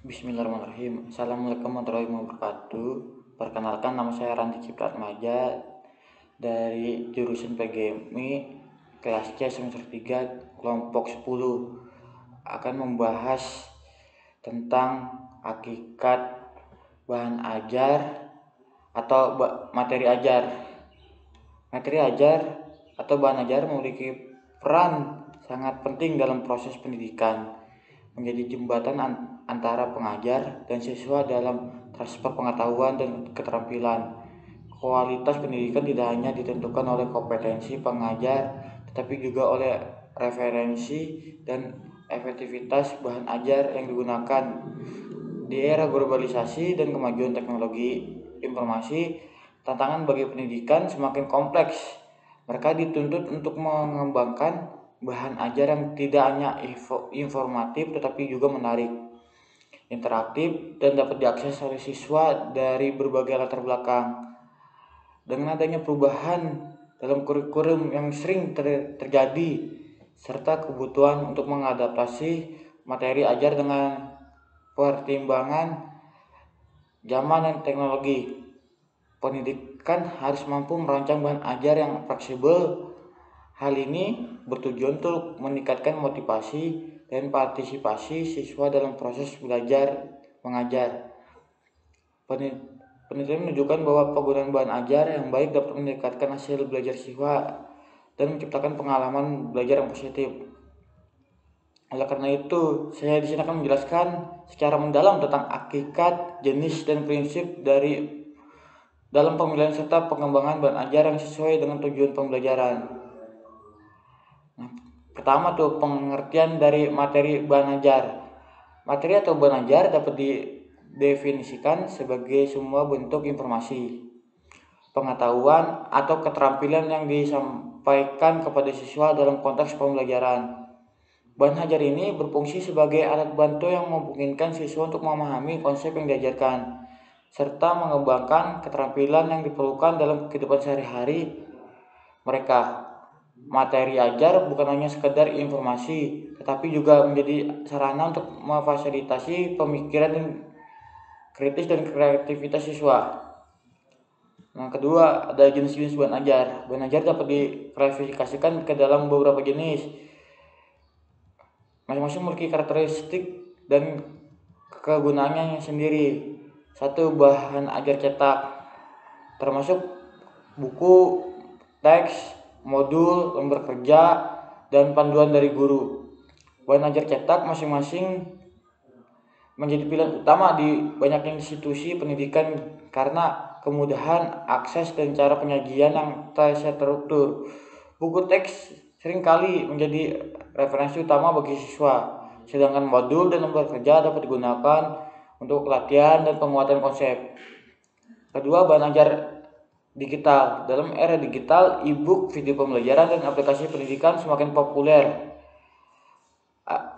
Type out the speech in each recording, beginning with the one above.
Bismillahirrahmanirrahim. Assalamualaikum warahmatullahi wabarakatuh. Perkenalkan, nama saya Randy Cipratmaja dari jurusan PGMI kelas C semester 3 kelompok 10. Akan membahas tentang hakikat bahan ajar atau materi ajar. Materi ajar atau bahan ajar memiliki peran sangat penting dalam proses pendidikan, menjadi jembatan antara pengajar dan siswa dalam transfer pengetahuan dan keterampilan. Kualitas pendidikan tidak hanya ditentukan oleh kompetensi pengajar, tetapi juga oleh referensi dan efektivitas bahan ajar yang digunakan. Di era globalisasi dan kemajuan teknologi informasi, tantangan bagi pendidikan semakin kompleks. Mereka dituntut untuk mengembangkan bahan ajar yang tidak hanya informatif tetapi juga menarik, interaktif, dan dapat diakses oleh siswa dari berbagai latar belakang. Dengan adanya perubahan dalam kurikulum yang sering terjadi, serta kebutuhan untuk mengadaptasi materi ajar dengan pertimbangan zaman dan teknologi, pendidikan harus mampu merancang bahan ajar yang fleksibel. Hal ini bertujuan untuk meningkatkan motivasi dan partisipasi siswa dalam proses belajar mengajar. Penelitian menunjukkan bahwa penggunaan bahan ajar yang baik dapat meningkatkan hasil belajar siswa dan menciptakan pengalaman belajar yang positif. Oleh karena itu, saya di sini akan menjelaskan secara mendalam tentang hakikat, jenis, dan prinsip dalam pemilihan serta pengembangan bahan ajar yang sesuai dengan tujuan pembelajaran. Pertama pengertian dari materi bahan ajar. Materi atau bahan ajar dapat didefinisikan sebagai semua bentuk informasi, pengetahuan, atau keterampilan yang disampaikan kepada siswa dalam konteks pembelajaran. Bahan ajar ini berfungsi sebagai alat bantu yang memungkinkan siswa untuk memahami konsep yang diajarkan, serta mengembangkan keterampilan yang diperlukan dalam kehidupan sehari-hari mereka. Materi ajar bukan hanya sekedar informasi, tetapi juga menjadi sarana untuk memfasilitasi pemikiran dan kritis dan kreativitas siswa. Kedua, ada jenis-jenis bahan ajar. Bahan ajar dapat diklasifikasikan ke dalam beberapa jenis. Masing-masing memiliki karakteristik dan kegunaannya sendiri. 1. Bahan ajar cetak, termasuk buku, teks, modul, lembar kerja, dan panduan dari guru. Bahan ajar cetak masing-masing menjadi pilihan utama di banyak institusi pendidikan karena kemudahan akses dan cara penyajian yang terstruktur. Buku teks seringkali menjadi referensi utama bagi siswa, sedangkan modul dan lembar kerja dapat digunakan untuk latihan dan penguatan konsep. Kedua, bahan ajar digital. Dalam era digital, e-book, video pembelajaran, dan aplikasi pendidikan semakin populer.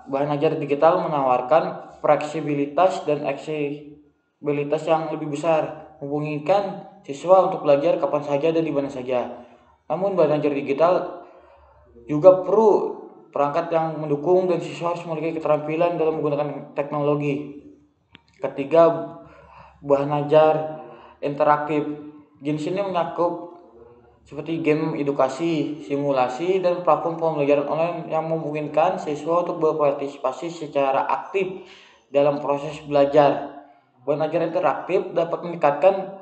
Bahan ajar digital menawarkan fleksibilitas dan aksesibilitas yang lebih besar, memungkinkan siswa untuk belajar kapan saja dan di mana saja. Namun bahan ajar digital juga perlu perangkat yang mendukung dan siswa harus memiliki keterampilan dalam menggunakan teknologi. Ketiga, bahan ajar interaktif. Jenis ini mencakup seperti game edukasi, simulasi, dan platform pembelajaran online yang memungkinkan siswa untuk berpartisipasi secara aktif dalam proses belajar. Bahan ajar interaktif dapat meningkatkan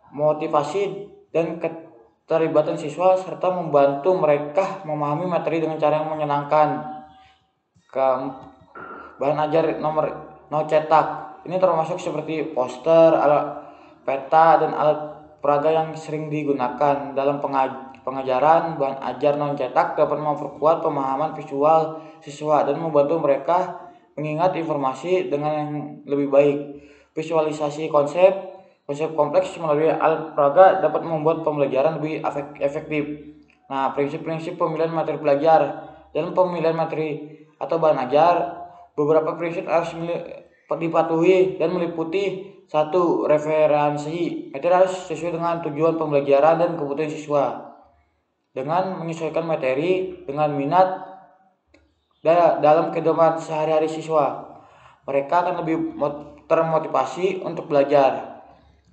motivasi dan keterlibatan siswa serta membantu mereka memahami materi dengan cara yang menyenangkan. Bahan ajar nomor cetak. Ini termasuk seperti poster, alat peta, dan alat peraga yang sering digunakan dalam pengajaran. Bahan ajar non cetak dapat memperkuat pemahaman visual siswa dan membantu mereka mengingat informasi dengan yang lebih baik. Visualisasi konsep kompleks melalui alat peraga dapat membuat pembelajaran lebih efektif. Prinsip-prinsip pemilihan materi belajar. Dalam pemilihan materi atau bahan ajar, beberapa prinsip harus dipatuhi dan meliputi 1. Referensi. Materi harus sesuai dengan tujuan pembelajaran dan kebutuhan siswa, dengan menyesuaikan materi dengan minat dalam kehidupan sehari-hari siswa. Mereka akan lebih termotivasi untuk belajar.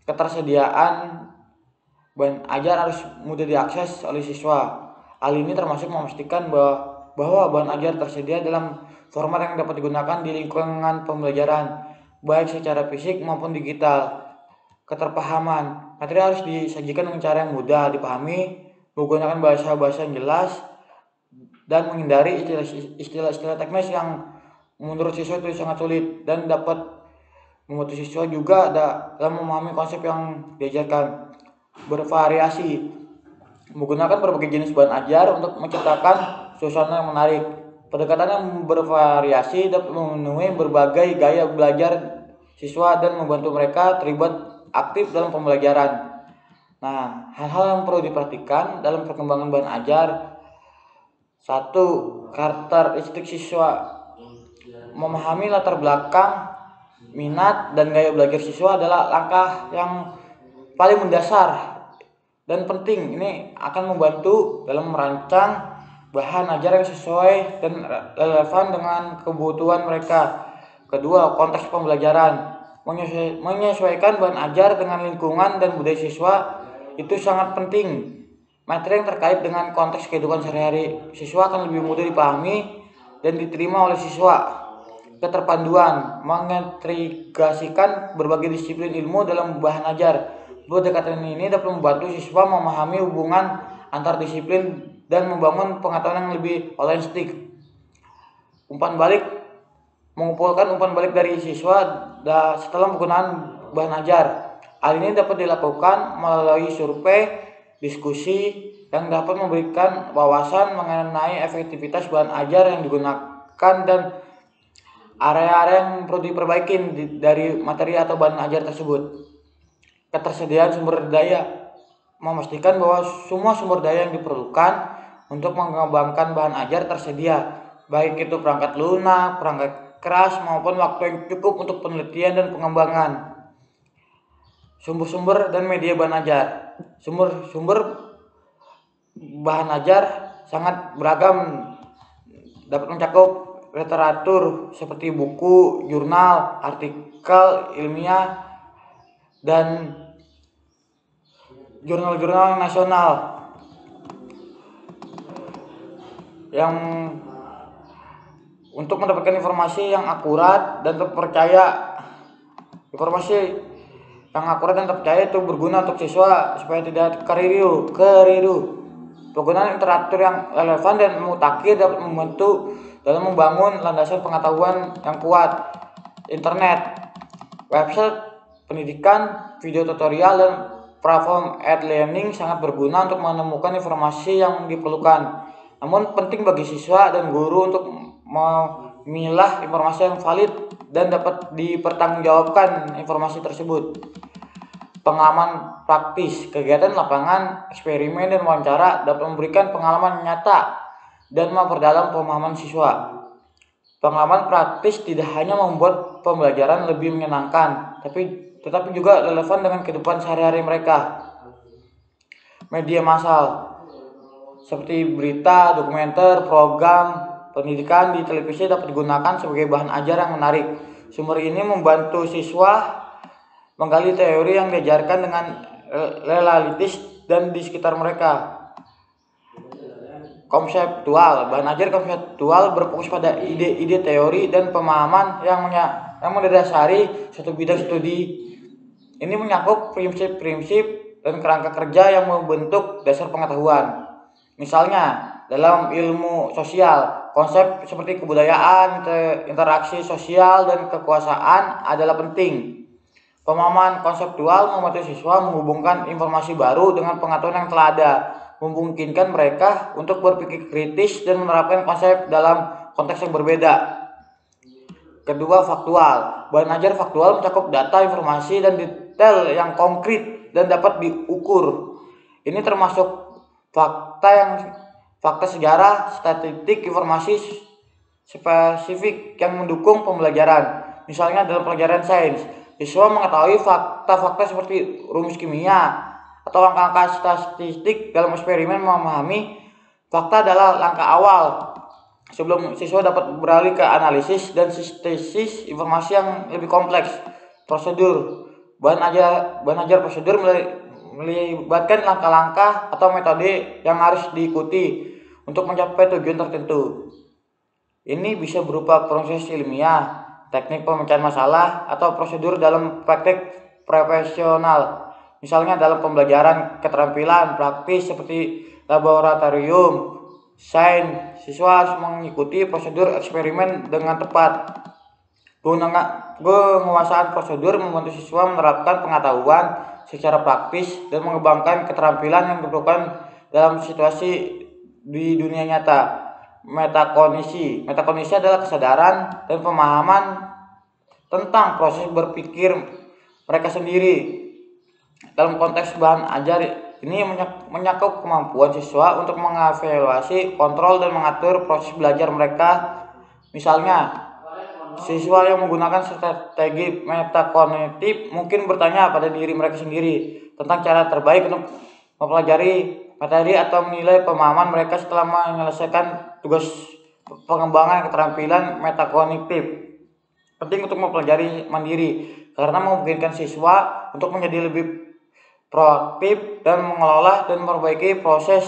Ketersediaan bahan ajar harus mudah diakses oleh siswa. Hal ini termasuk memastikan bahwa bahan ajar tersedia dalam format yang dapat digunakan di lingkungan pembelajaran, baik secara fisik maupun digital. Keterpahaman materi harus disajikan dengan cara yang mudah dipahami, menggunakan bahasa-bahasa yang jelas, dan menghindari istilah-istilah teknis yang menurut siswa itu sangat sulit dan dapat membantu siswa juga dalam memahami konsep yang diajarkan. Bervariasi, menggunakan berbagai jenis bahan ajar untuk menciptakan suasana yang menarik. Pendekatan yang bervariasi dapat memenuhi berbagai gaya belajar siswa dan membantu mereka terlibat aktif dalam pembelajaran. Nah, hal-hal yang perlu diperhatikan dalam perkembangan bahan ajar. 1. Karakteristik siswa. Memahami latar belakang, minat, dan gaya belajar siswa adalah langkah yang paling mendasar dan penting. Ini akan membantu dalam merancang bahan ajar yang sesuai dan relevan dengan kebutuhan mereka. Kedua, konteks pembelajaran. Menyesuaikan bahan ajar dengan lingkungan dan budaya siswa itu sangat penting. Materi yang terkait dengan konteks kehidupan sehari-hari siswa akan lebih mudah dipahami dan diterima oleh siswa. Keterpaduan, mengintegrasikan berbagai disiplin ilmu dalam bahan ajar. Pendekatan ini dapat membantu siswa memahami hubungan antar disiplin dan membangun pengetahuan yang lebih holistik. Umpan balik, mengumpulkan umpan balik dari siswa setelah penggunaan bahan ajar. Hal ini dapat dilakukan melalui survei, diskusi yang dapat memberikan wawasan mengenai efektivitas bahan ajar yang digunakan dan area-area yang perlu diperbaiki dari materi atau bahan ajar tersebut. Ketersediaan sumber daya, memastikan bahwa semua sumber daya yang diperlukan untuk mengembangkan bahan ajar tersedia, baik itu perangkat lunak, perangkat keras, maupun waktu yang cukup untuk penelitian dan pengembangan. Sumber-sumber dan media bahan ajar. Sumber bahan ajar sangat beragam, dapat mencakup literatur seperti buku, jurnal, artikel ilmiah, dan jurnal-jurnal nasional yang untuk mendapatkan informasi yang akurat dan terpercaya. Informasi yang akurat dan terpercaya itu berguna untuk siswa supaya tidak keliru. Penggunaan literatur yang relevan dan mutakhir dapat membantu dalam membangun landasan pengetahuan yang kuat. Internet, website pendidikan, video tutorial, dan platform e-learning sangat berguna untuk menemukan informasi yang diperlukan. Namun penting bagi siswa dan guru untuk memilah informasi yang valid dan dapat dipertanggungjawabkan informasi tersebut. Pengalaman praktis, kegiatan lapangan, eksperimen, dan wawancara dapat memberikan pengalaman nyata dan memperdalam pemahaman siswa. Pengalaman praktis tidak hanya membuat pembelajaran lebih menyenangkan, tetapi juga relevan dengan kehidupan sehari-hari mereka. Media massal seperti berita, dokumenter, program pendidikan di televisi dapat digunakan sebagai bahan ajar yang menarik. Sumber ini membantu siswa menggali teori yang diajarkan dengan realistis dan di sekitar mereka. Konseptual, bahan ajar konseptual berfokus pada ide-ide teori dan pemahaman yang mendasari suatu bidang studi. Ini mencakup prinsip-prinsip dan kerangka kerja yang membentuk dasar pengetahuan. Misalnya, dalam ilmu sosial, konsep seperti kebudayaan, interaksi sosial, dan kekuasaan adalah penting. Pemahaman konseptual membantu siswa menghubungkan informasi baru dengan pengetahuan yang telah ada, memungkinkan mereka untuk berpikir kritis dan menerapkan konsep dalam konteks yang berbeda. Kedua, faktual. Bahan ajar faktual mencakup data, informasi, dan detail yang konkret dan dapat diukur. Ini termasuk fakta sejarah, statistik, informasi spesifik yang mendukung pembelajaran. Misalnya dalam pelajaran sains, siswa mengetahui fakta-fakta seperti rumus kimia atau angka-angka statistik. Dalam eksperimen, memahami fakta adalah langkah awal sebelum siswa dapat beralih ke analisis dan sintesis informasi yang lebih kompleks. prosedur. Bahan ajar prosedur melibatkan langkah-langkah atau metode yang harus diikuti untuk mencapai tujuan tertentu. Ini bisa berupa proses ilmiah, teknik pemecahan masalah, atau prosedur dalam praktek profesional. Misalnya dalam pembelajaran keterampilan praktis seperti laboratorium, sains, siswa harus mengikuti prosedur eksperimen dengan tepat. Penguasaan prosedur membantu siswa menerapkan pengetahuan secara praktis dan mengembangkan keterampilan yang diperlukan dalam situasi di dunia nyata. Metakognisi adalah kesadaran dan pemahaman tentang proses berpikir mereka sendiri. Dalam konteks bahan ajar ini mencakup kemampuan siswa untuk mengevaluasi, kontrol, dan mengatur proses belajar mereka. Misalnya, siswa yang menggunakan strategi metakognitif mungkin bertanya pada diri mereka sendiri tentang cara terbaik untuk mempelajari materi atau menilai pemahaman mereka setelah menyelesaikan tugas pengembangan keterampilan metakognitif. Penting untuk mempelajari mandiri karena memungkinkan siswa untuk menjadi lebih proaktif dan mengelola dan memperbaiki proses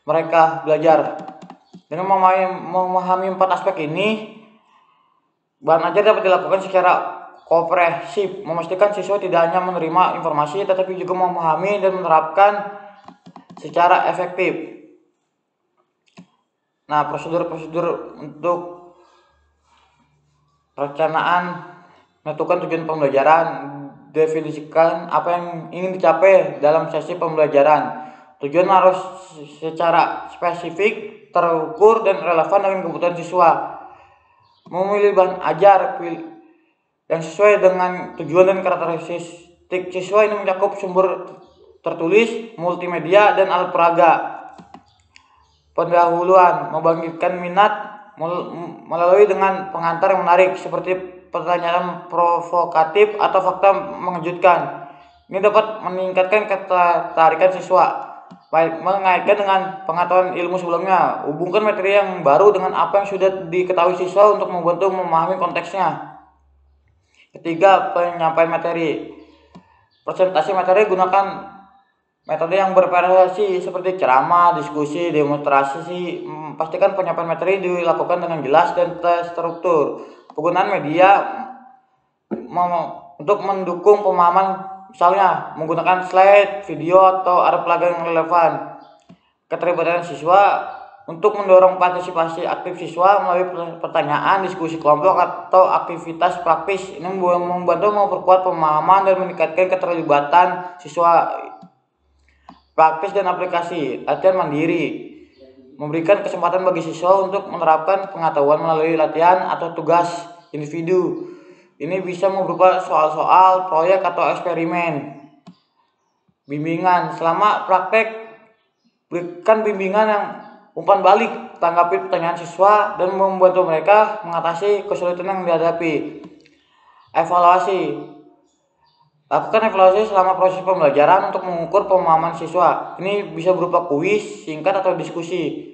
mereka belajar. Dengan memahami 4 aspek ini, bahan ajar dapat dilakukan secara komprehensif, memastikan siswa tidak hanya menerima informasi tetapi juga memahami dan menerapkan secara efektif. Nah, prosedur-prosedur untuk perencanaan, menentukan tujuan pembelajaran, definisikan apa yang ingin dicapai dalam sesi pembelajaran. Tujuan harus secara spesifik, terukur, dan relevan dengan kebutuhan siswa. Memilih bahan ajar yang sesuai dengan tujuan dan karakteristik siswa ini mencakup sumber tertulis, multimedia, dan alat peraga. Pendahuluan membangkitkan minat melalui dengan pengantar yang menarik seperti pertanyaan provokatif atau fakta mengejutkan. Ini dapat meningkatkan ketertarikan siswa, baik mengaitkan dengan pengetahuan ilmu sebelumnya. Hubungkan materi yang baru dengan apa yang sudah diketahui siswa untuk membantu memahami konteksnya. Ketiga, penyampaian materi. Presentasi materi gunakan metode yang bervariasi seperti ceramah, diskusi, demonstrasi. Pastikan penyampaian materi dilakukan dengan jelas dan terstruktur. Penggunaan media untuk mendukung pemahaman, misalnya menggunakan slide, video, atau ada pelajaran yang relevan. Keterlibatan siswa untuk mendorong partisipasi aktif siswa melalui pertanyaan, diskusi kelompok, atau aktivitas praktis. Ini membantu memperkuat pemahaman dan meningkatkan keterlibatan siswa. Praktis dan aplikasi. Latihan mandiri memberikan kesempatan bagi siswa untuk menerapkan pengetahuan melalui latihan atau tugas individu. Ini bisa berupa soal-soal, proyek, atau eksperimen. Bimbingan selama praktek, berikan bimbingan yang umpan balik, tanggapi pertanyaan siswa, dan membantu mereka mengatasi kesulitan yang dihadapi. Evaluasi. Lakukan evaluasi selama proses pembelajaran untuk mengukur pemahaman siswa. Ini bisa berupa kuis singkat atau diskusi.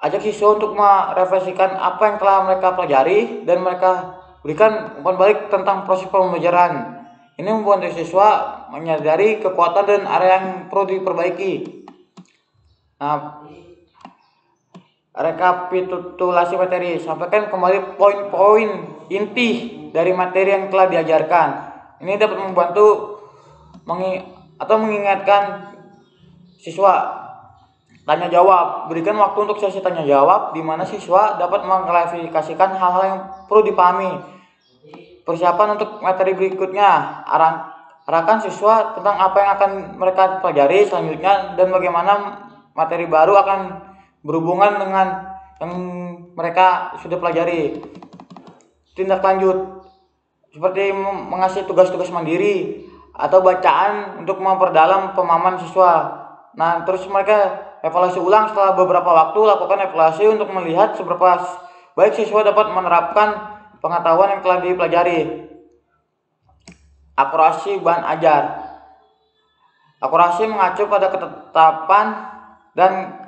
Ajak siswa untuk merefleksikan apa yang telah mereka pelajari dan mereka berikan umpan balik tentang proses pembelajaran. Ini membantu siswa menyadari kekuatan dan area yang perlu diperbaiki. Nah, rekapitulasi materi. Sampaikan kembali poin-poin inti dari materi yang telah diajarkan. Ini dapat membantu mengingatkan siswa. Tanya jawab. Berikan waktu untuk sesi tanya jawab di mana siswa dapat mengklarifikasikan hal-hal yang perlu dipahami. Persiapan untuk materi berikutnya. Arahkan siswa tentang apa yang akan mereka pelajari selanjutnya dan bagaimana materi baru akan berhubungan dengan yang mereka sudah pelajari. Tindak lanjut seperti mengasih tugas-tugas mandiri atau bacaan untuk memperdalam pemahaman siswa. Nah, terus mereka evaluasi ulang setelah beberapa waktu. Lakukan evaluasi untuk melihat seberapa baik siswa dapat menerapkan pengetahuan yang telah dipelajari. Akurasi bahan ajar. Akurasi mengacu pada ketetapan dan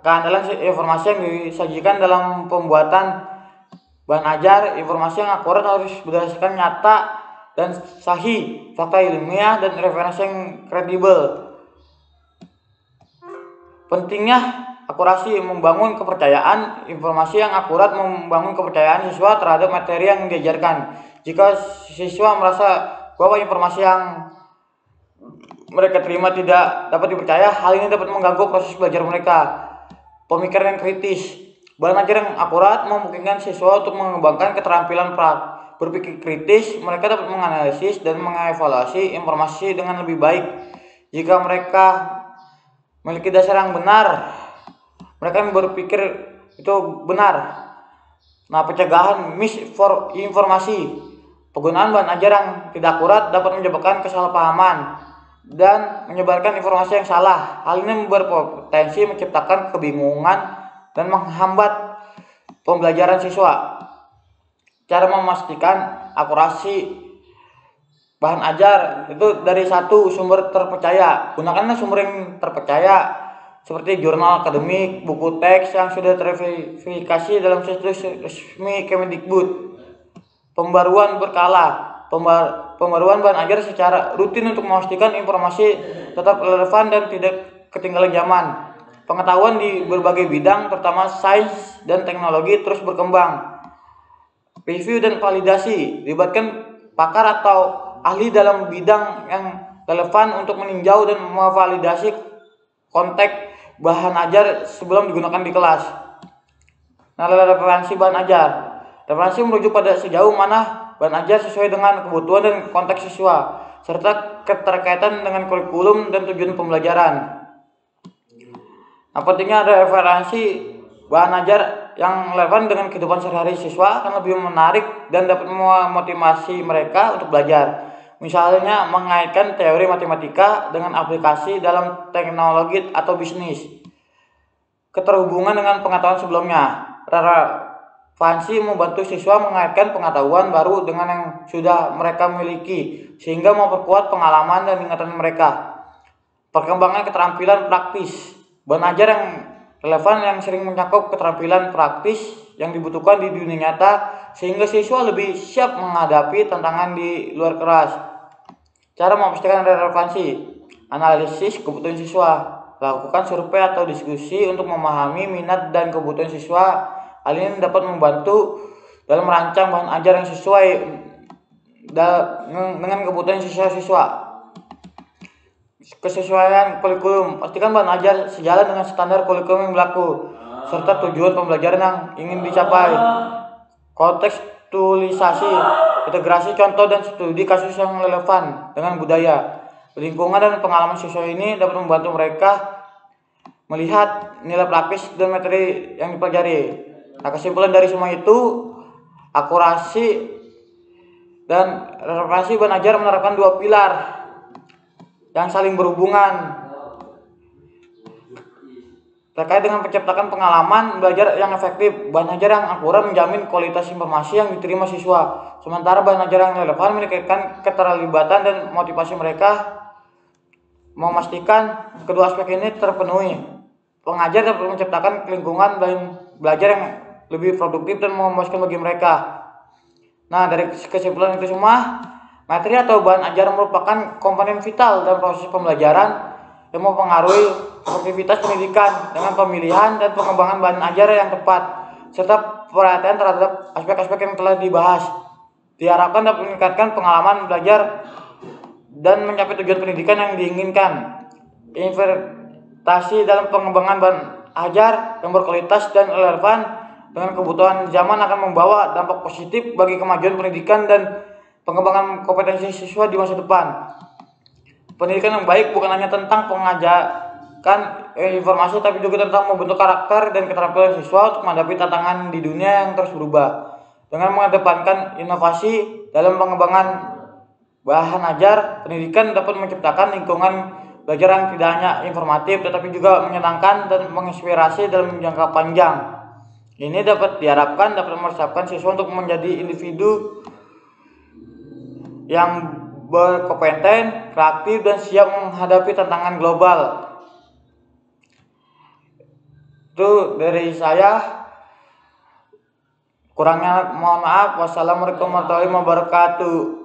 keandalan informasi yang disajikan dalam pembuatan Bahan ajar, informasi yang akurat harus berdasarkan nyata dan sahih, fakta ilmiah dan referensi yang kredibel. Pentingnya akurasi membangun kepercayaan. Informasi yang akurat membangun kepercayaan siswa terhadap materi yang diajarkan. Jika siswa merasa bahwa informasi yang mereka terima tidak dapat dipercaya, hal ini dapat mengganggu proses belajar mereka. Pemikiran yang kritis. Bahan ajar yang akurat memungkinkan siswa untuk mengembangkan keterampilan berpikir kritis. Mereka dapat menganalisis dan mengevaluasi informasi dengan lebih baik. Jika mereka memiliki dasar yang benar, mereka yang berpikir itu benar. Nah, pencegahan misinformasi. Penggunaan bahan ajar yang tidak akurat dapat menyebabkan kesalahpahaman dan menyebarkan informasi yang salah. Hal ini berpotensi menciptakan kebingungan dan menghambat pembelajaran siswa. Cara memastikan akurasi bahan ajar itu dari satu sumber terpercaya. Gunakanlah sumber yang terpercaya seperti jurnal akademik, buku teks yang sudah terverifikasi dalam situs resmi Kemendikbud. Pembaruan berkala. Pembaruan bahan ajar secara rutin untuk memastikan informasi tetap relevan dan tidak ketinggalan zaman. Pengetahuan di berbagai bidang, terutama sains dan teknologi, terus berkembang. Review dan validasi. Libatkan pakar atau ahli dalam bidang yang relevan untuk meninjau dan memvalidasi konteks bahan ajar sebelum digunakan di kelas. Nah, referensi bahan ajar. Referensi merujuk pada sejauh mana bahan ajar sesuai dengan kebutuhan dan konteks siswa, serta keterkaitan dengan kurikulum dan tujuan pembelajaran. Nah, pentingnya ada referensi bahan ajar yang relevan dengan kehidupan sehari-hari siswa akan lebih menarik dan dapat memotivasi mereka untuk belajar. Misalnya mengaitkan teori matematika dengan aplikasi dalam teknologi atau bisnis. Keterhubungan dengan pengetahuan sebelumnya. Relevansi membantu siswa mengaitkan pengetahuan baru dengan yang sudah mereka miliki sehingga memperkuat pengalaman dan ingatan mereka. Perkembangan keterampilan praktis. Bahan ajar yang relevan yang sering mencakup keterampilan praktis yang dibutuhkan di dunia nyata sehingga siswa lebih siap menghadapi tantangan di luar kelas. Cara memastikan relevansi. Analisis kebutuhan siswa. Lakukan survei atau diskusi untuk memahami minat dan kebutuhan siswa. Hal ini dapat membantu dalam merancang bahan ajar yang sesuai dengan kebutuhan siswa-siswa. Kesesuaian kurikulum. Pastikan bahan ajar sejalan dengan standar kurikulum yang berlaku serta tujuan pembelajaran yang ingin dicapai. Kontekstualisasi. Integrasi contoh dan studi kasus yang relevan dengan budaya, lingkungan dan pengalaman siswa ini dapat membantu mereka melihat nilai praktis dan materi yang dipelajari. Nah, kesimpulan dari semua itu, akurasi dan relevansi bahan ajar menerapkan dua pilar yang saling berhubungan terkait dengan penciptakan pengalaman belajar yang efektif. Bahan ajar yang akurat menjamin kualitas informasi yang diterima siswa, sementara bahan ajar yang relevan meningkatkan keterlibatan dan motivasi mereka. Memastikan kedua aspek ini terpenuhi, pengajar dapat menciptakan lingkungan belajar yang lebih produktif dan memuaskan bagi mereka. Nah, dari kesimpulan itu semua, materi atau bahan ajar merupakan komponen vital dalam proses pembelajaran yang mempengaruhi aktivitas pendidikan dengan pemilihan dan pengembangan bahan ajar yang tepat serta perhatian terhadap aspek-aspek yang telah dibahas. Diharapkan dapat meningkatkan pengalaman belajar dan mencapai tujuan pendidikan yang diinginkan. Investasi dalam pengembangan bahan ajar yang berkualitas dan relevan dengan kebutuhan zaman akan membawa dampak positif bagi kemajuan pendidikan dan pengembangan kompetensi siswa di masa depan. Pendidikan yang baik bukan hanya tentang pengajaran informasi, tapi juga tentang membentuk karakter dan keterampilan siswa untuk menghadapi tantangan di dunia yang terus berubah. Dengan mengedepankan inovasi dalam pengembangan bahan ajar, pendidikan dapat menciptakan lingkungan belajar yang tidak hanya informatif, tetapi juga menyenangkan dan menginspirasi dalam jangka panjang. Ini dapat diharapkan dapat mempersiapkan siswa untuk menjadi individu yang berkompeten, kreatif, dan siap menghadapi tantangan global. Itu dari saya. Kurangnya mohon maaf. Wassalamualaikum warahmatullahi wabarakatuh.